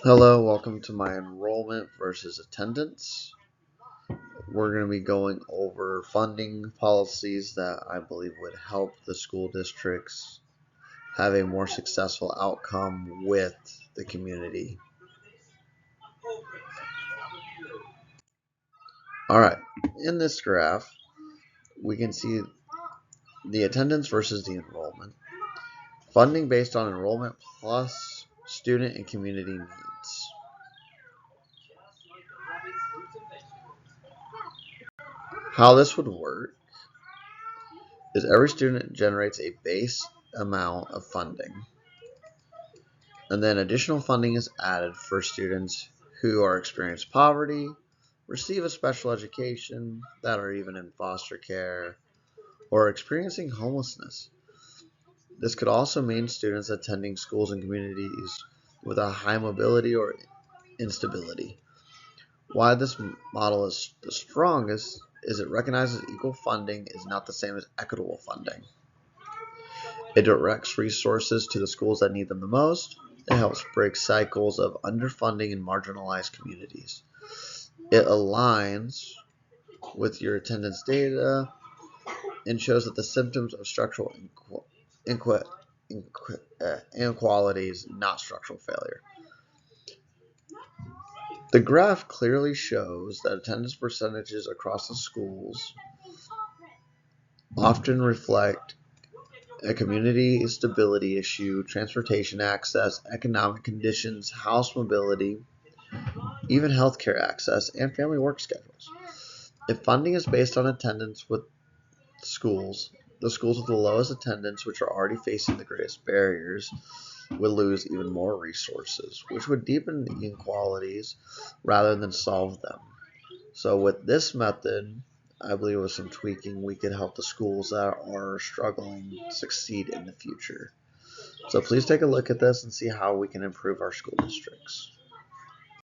Hello, welcome to my enrollment versus attendance. We're going to be going over funding policies that I believe would help the school districts have a more successful outcome with the community. Alright, in this graph, we can see the attendance versus the enrollment. Funding based on enrollment plus student and community needs. How this would work is every student generates a base amount of funding, and then additional funding is added for students who are experiencing poverty, receive a special education, that are even in foster care, or experiencing homelessness. This could also mean students attending schools in communities with a high mobility or instability. Why this model is the strongest is it recognizes equal funding is not the same as equitable funding. It directs resources to the schools that need them the most. It helps break cycles of underfunding in marginalized communities. It aligns with your attendance data and shows that the symptoms of structural inequalities, not structural failure. The graph clearly shows that attendance percentages across the schools often reflect a community stability issue, transportation access, economic conditions, house mobility, even healthcare access, and family work schedules. If funding is based on attendance with schools, the schools with the lowest attendance, which are already facing the greatest barriers, would lose even more resources, which would deepen inequalities rather than solve them. So with this method, I believe with some tweaking, we could help the schools that are struggling succeed in the future. So please take a look at this and see how we can improve our school districts.